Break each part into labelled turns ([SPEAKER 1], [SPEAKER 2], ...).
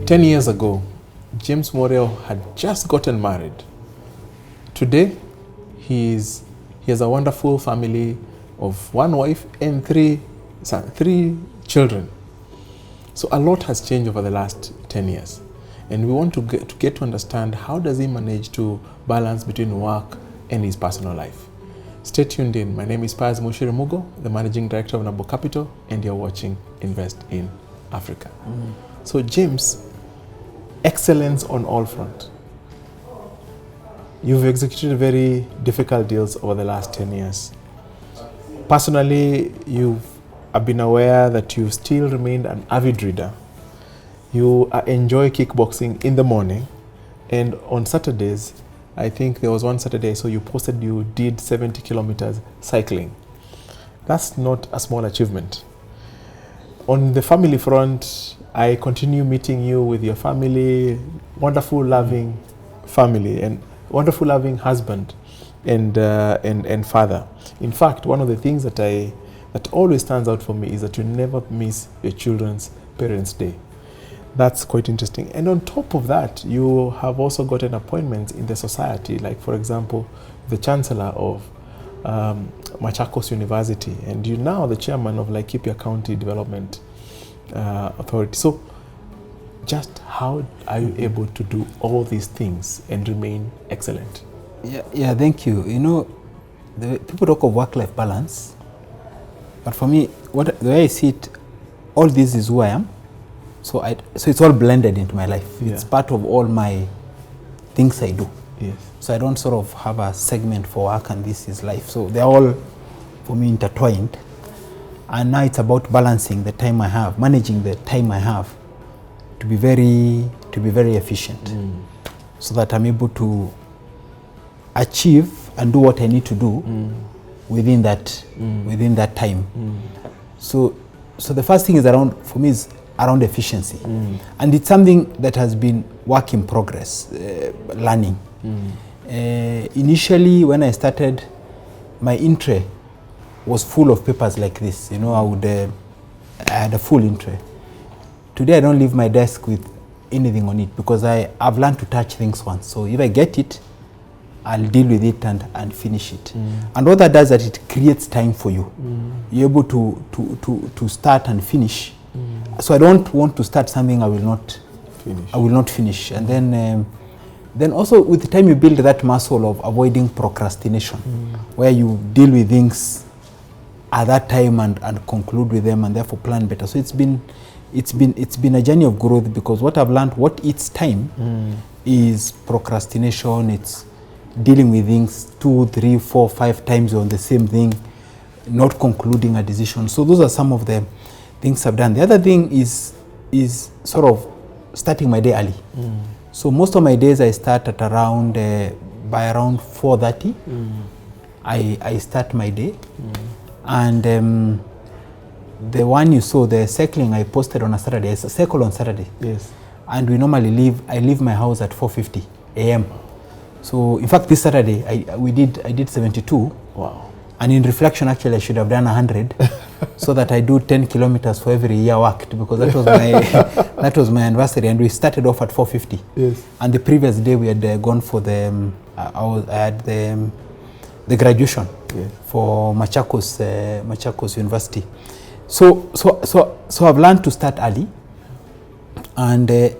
[SPEAKER 1] 10 years ago, James Mworia had just gotten married. Today, he has a wonderful family of one wife and three children. So a lot has changed over the last 10 years. And we want to get to understand how does he manage to balance between work and his personal life. Stay tuned in. My name is Mworia, the Managing Director of Nabo Capital, and you're watching Invest in Africa. So James, excellence on all fronts. You've executed very difficult deals over the last 10 years. Personally, I've been aware that you still remained an avid reader. You enjoy kickboxing in the morning, and on Saturdays, I think there was one Saturday, so you posted you did 70 kilometers cycling. That's not a small achievement. On the family front, I continue meeting you with your family, wonderful, loving family, and wonderful, loving husband and father. In fact, one of the things that always stands out for me is that you never miss your children's Parents' Day. That's quite interesting. And on top of that, you have also gotten appointments in the society, like, for example, the Chancellor of Machakos University, and you're now the chairman of Laikipia County Development Authority. So just how are you able to do all these things and remain excellent?
[SPEAKER 2] Yeah, thank you. You know, people talk of work-life balance, but for me, the way I see it, all this is who I am. So it's all blended into my life. Yeah. It's part of all my things I do.
[SPEAKER 1] Yes.
[SPEAKER 2] So I don't sort of have a segment for work and this is life. So they're all, for me, intertwined. And now it's about balancing the time I have, managing the time I have to be very efficient, so that I'm able to achieve and do what I need to do within that time. So the first thing is around efficiency, and it's something that has been work in progress, learning. Initially, when I started, my intray was full of papers like this. You know, I had a full intray. Today, I don't leave my desk with anything on it because I've learned to touch things once. So if I get it, I'll deal with it and finish it. And what that does is that it creates time for you. You're able to start and finish. So I don't want to start something I will not finish. And then also with the time you build that muscle of avoiding procrastination, where you deal with things at that time and conclude with them and therefore plan better. So it's been a journey of growth, because what I've learned, what eats time is procrastination. It's dealing with things 2, 3, 4, 5 times on the same thing, not concluding a decision. So those are some of the things I've done. The other thing is sort of starting my day early. So most of my days I start at around by around 4:30. I start my day, and the one you saw, the cycling, I posted on a Saturday. I cycle on Saturday.
[SPEAKER 1] Yes.
[SPEAKER 2] And I leave my house at 4:50 a.m. So in fact, this Saturday I did 72.
[SPEAKER 1] Wow.
[SPEAKER 2] And in reflection, actually, I should have done 100, so that I do 10 kilometers for every year worked, because that was my anniversary, and we started off at 4:50.
[SPEAKER 1] Yes.
[SPEAKER 2] And the previous day we had gone for I had the graduation, yes, for Machakos University. So I've learned to start early, and it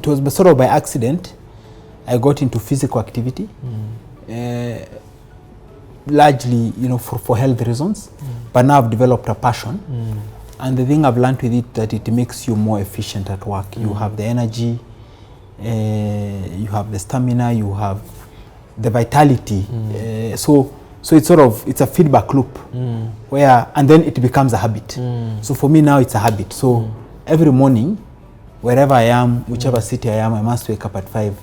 [SPEAKER 2] was sort of by accident I got into physical activity. Largely, you know, for health reasons, but now I've developed a passion, and the thing I've learned with it, that it makes you more efficient at work. You have the energy, you have the stamina, you have the vitality. So it's a feedback loop, and then it becomes a habit. So for me now it's a habit. So every morning, wherever I am, whichever city I am, I must wake up at 5.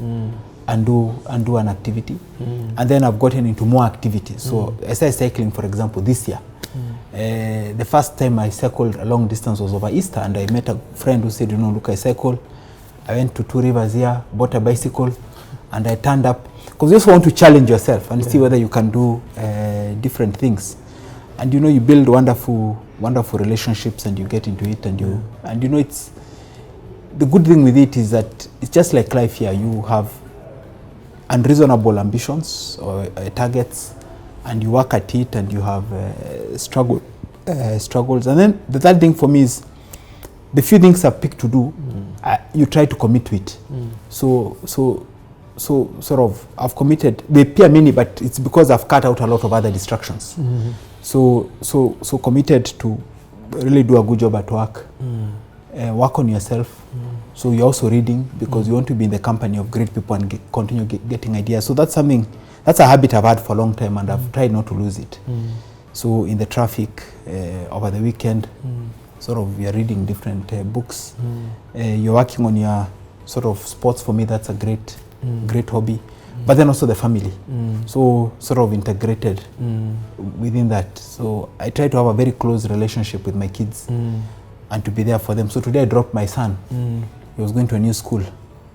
[SPEAKER 2] And do an activity, and then I've gotten into more activities. So I started cycling, for example, this year. The first time I cycled a long distance was over Easter, and I met a friend who said, look, I cycle. I went to 2 rivers here, bought a bicycle, and I turned up, because you just want to challenge yourself and see whether you can do different things. and you know, you build wonderful relationships, and you get into it, and you and you know, it's the good thing with it is that it's just like life here. You have unreasonable ambitions or targets, and you work at it, and you have struggles. And then the third thing for me is the few things I've picked to do, you try to commit to it. So sort of I've committed. They appear many, but it's because I've cut out a lot of other distractions. So committed to really do a good job at work. Work on yourself. So you're also reading, because you want to be in the company of great people and continue getting ideas. So that's something, that's a habit I've had for a long time, and I've tried not to lose it. So in the traffic, over the weekend, sort of you're reading different books. You're working on your sort of sports. For me, that's a great hobby. But then also the family. So sort of integrated within that. So I try to have a very close relationship with my kids and to be there for them. So today I dropped my son. He was going to a new school.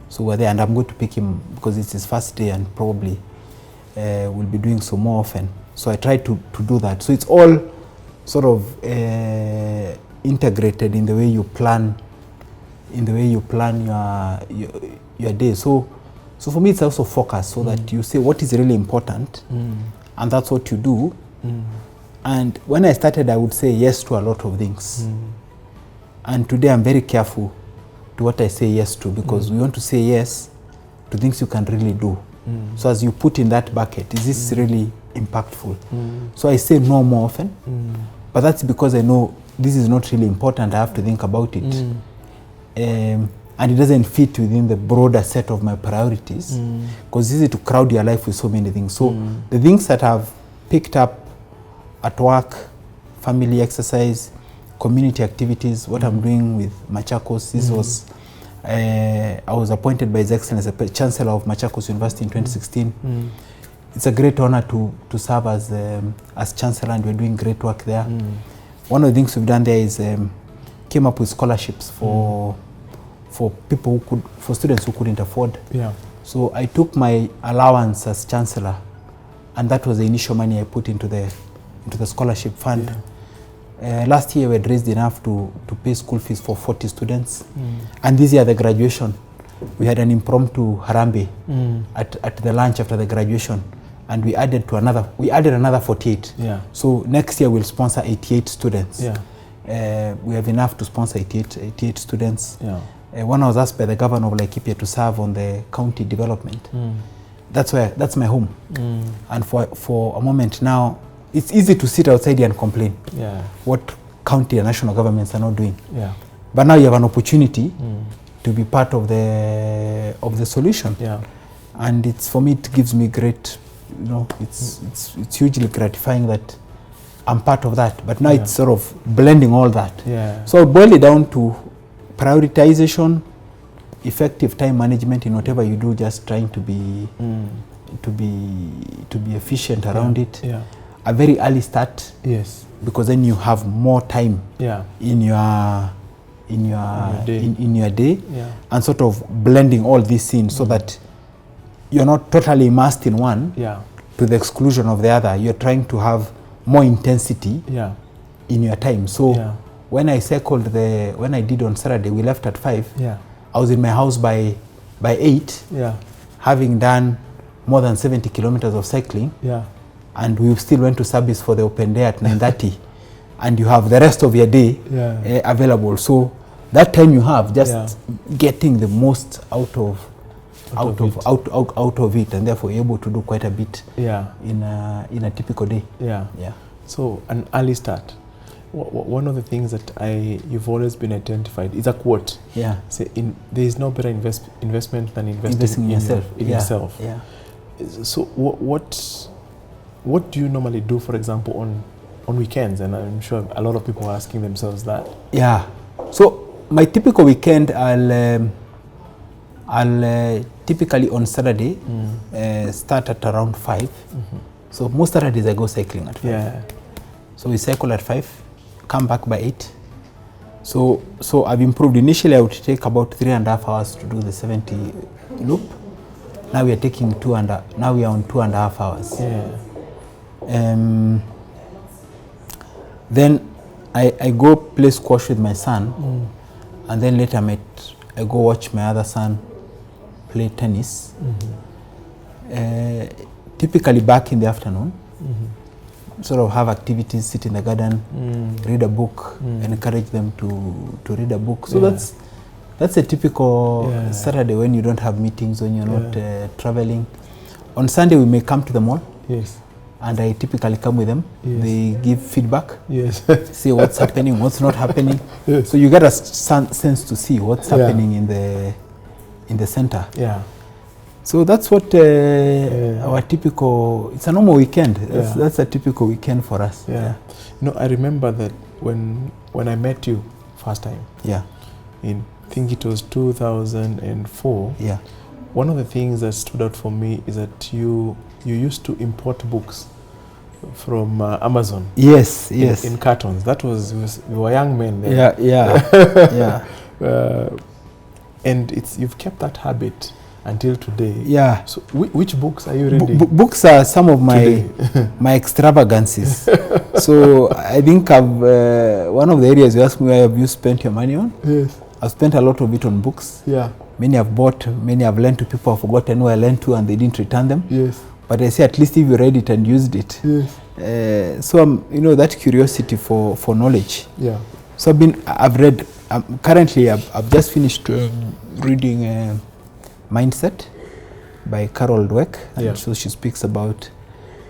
[SPEAKER 2] So we're there, and I'm going to pick him because it's his first day, and probably we'll be doing so more often. So I try to do that. So it's all sort of integrated in the way you plan, your day. So for me, it's also focus, so that you say what is really important, and that's what you do. And when I started, I would say yes to a lot of things. And today I'm very careful to what I say yes to, because we want to say yes to things you can really do. So as you put in that bucket, is this really impactful? So I say no more often, but that's because I know this is not really important. I have to think about it. And it doesn't fit within the broader set of my priorities, because it's easy to crowd your life with so many things. So the things that I've picked up at work, family, exercise, community activities, what I'm doing with Machakos, this was, I was appointed by His Excellency as Chancellor of Machakos University in 2016. It's a great honor to serve as Chancellor, and we're doing great work there. One of the things we've done there is came up with scholarships for people for students who couldn't afford. So I took my allowance as Chancellor, and that was the initial money I put into the scholarship fund. Last year we had raised enough to pay school fees for 40 students. And this year, the graduation, we had an impromptu harambe at the lunch after the graduation, and we added another 48. So next year we'll sponsor 88 students. We have enough to sponsor 88 students. When I was asked by the governor of Laikipia to serve on the county development, that's my home. And for a moment now, it's easy to sit outside here and complain what county and national governments are not doing. But now you have an opportunity to be part of the solution. And it's, for me, it gives me great, it's hugely gratifying that I'm part of that. But now it's sort of blending all that. So I'll boil it down to prioritization, effective time management in whatever you do, just trying to be efficient around it. A very early start, because then you have more time in your day, and sort of blending all these in so that you're not totally immersed in one to the exclusion of the other. You're trying to have more intensity in your time. So when I did on Saturday, we left at 5. I was in my house by 8, having done more than 70 kilometers of cycling. And we still went to service for the open day at 9:30, and you have the rest of your day available. So that time you have, just getting the most out of it, and therefore able to do quite a bit in a typical day.
[SPEAKER 1] So an early start. One of the things that you've always been identified is a quote. Say, there is no better investment than investing in yourself. So what do you normally do, for example, on weekends? And I'm sure a lot of people are asking themselves that.
[SPEAKER 2] So my typical weekend, I'll typically on Saturday start at around 5. So most Saturdays I go cycling at 5. So we cycle at 5, come back by 8. So I've improved. Initially I would take about 3.5 hours to do the 70 loop. Now we are taking now we are on 2.5 hours. Then I go play squash with my son, and then later I go watch my other son play tennis. Typically back in the afternoon, sort of have activities, sit in the garden, read a book, and encourage them to read a book. So that's a typical Saturday when you don't have meetings, when you're not traveling. On Sunday we may come to the mall.
[SPEAKER 1] Yes.
[SPEAKER 2] And I typically come with them. Yes. They give feedback.
[SPEAKER 1] Yes.
[SPEAKER 2] See what's happening, what's not happening. Yes. So you get a sense to see what's happening in the center.
[SPEAKER 1] Yeah.
[SPEAKER 2] So that's what our typical. It's a normal weekend. That's a typical weekend for us.
[SPEAKER 1] Yeah. You know, I remember that when I met you first time.
[SPEAKER 2] Yeah.
[SPEAKER 1] I think it was 2004.
[SPEAKER 2] Yeah.
[SPEAKER 1] One of the things that stood out for me is that you used to import books from Amazon.
[SPEAKER 2] Yes, yes.
[SPEAKER 1] In cartons. That was we were young men then.
[SPEAKER 2] Yeah.
[SPEAKER 1] And you've kept that habit until today.
[SPEAKER 2] Yeah.
[SPEAKER 1] So which books are you reading?
[SPEAKER 2] Books are some of my my extravagances. So I think one of the areas you asked me, where have you spent your money on?
[SPEAKER 1] Yes.
[SPEAKER 2] I've spent a lot of it on books.
[SPEAKER 1] Yeah.
[SPEAKER 2] Many I've bought, many I've lent to people I've forgotten who I lent to and they didn't return them.
[SPEAKER 1] Yes.
[SPEAKER 2] But I say at least if you read it and used it.
[SPEAKER 1] Yes.
[SPEAKER 2] So that curiosity for knowledge.
[SPEAKER 1] Yeah.
[SPEAKER 2] So I've read, currently I've just finished reading Mindset by Carol Dweck. And so she speaks about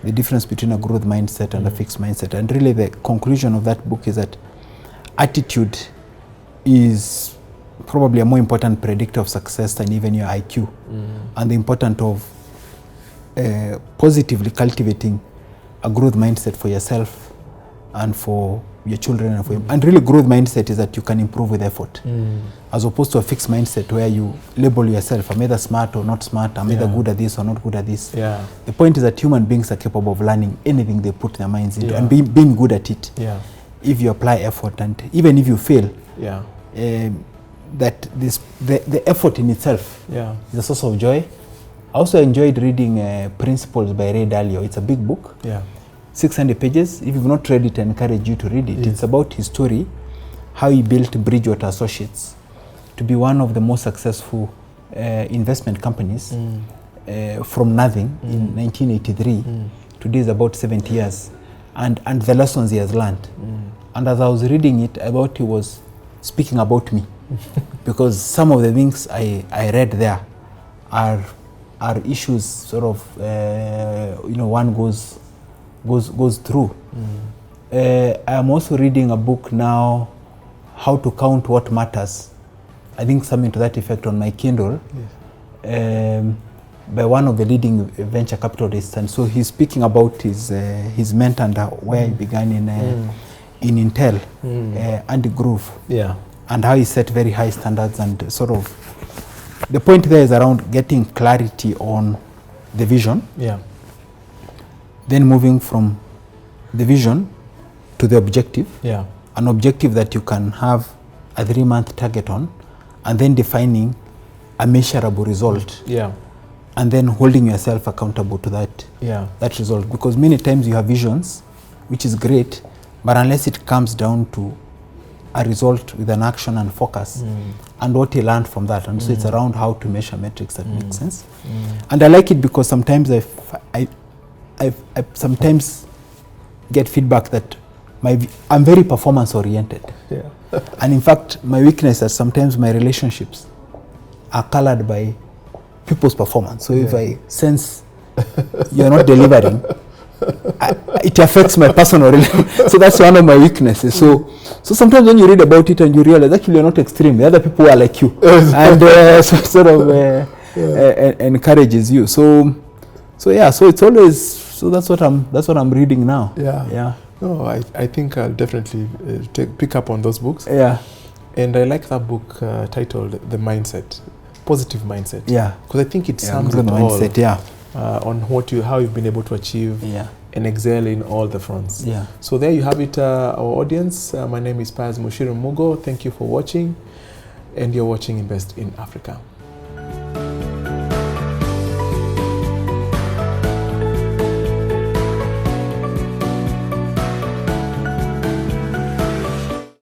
[SPEAKER 2] the difference between a growth mindset and a fixed mindset. And really the conclusion of that book is that attitude is probably a more important predictor of success than even your IQ. And the importance of positively cultivating a growth mindset for yourself and for your children and for you. And really growth mindset is that you can improve with effort, as opposed to a fixed mindset where you label yourself, I'm either smart or not smart, I'm either good at this or not good at this. The point is that human beings are capable of learning anything they put their minds into and being good at it. If you apply effort, and even if you fail, that the effort in itself is a source of joy. I also enjoyed reading Principles by Ray Dalio. It's a big book, 600 pages. If you've not read it, I encourage you to read it. It's about his story, how he built Bridgewater Associates to be one of the most successful investment companies from nothing in 1983. Today is about 70 years, and the lessons he has learned. And as I was reading it, I thought he was speaking about me. Because some of the things I read there are issues sort of one goes through. I am also reading a book now, How to Count What Matters. I think something to that effect on my Kindle, by one of the leading venture capitalists. And so he's speaking about his mentor and where he began in Intel, Andy Grove. And how he set very high standards, and sort of the point there is around getting clarity on the vision. Then moving from the vision to the objective. An objective that you can have a 3-month target on, and then defining a measurable result. And then holding yourself accountable to that result. Because many times you have visions, which is great, but unless it comes down to a result with an action and focus, and what he learned from that. And so it's around how to measure metrics that make sense. And I like it because sometimes I sometimes get feedback that I'm very performance oriented. And in fact, my weakness is sometimes my relationships are colored by people's performance. So if I sense you're not delivering, it affects my personal relationship. So that's one of my weaknesses. So sometimes when you read about it and you realize actually you're not extreme, the other people are like you, and so sort of encourages you. So it's always, so that's what I'm reading now.
[SPEAKER 1] No, I think I'll definitely pick up on those books. And I like that book titled The Mindset, Positive Mindset. Because I think it sums it all. Mindset, on how you've been able to achieve and excel in all the fronts. So there you have it, our audience. My name is Paz Mushiru Mugo. Thank you for watching, and you're watching Invest in Africa.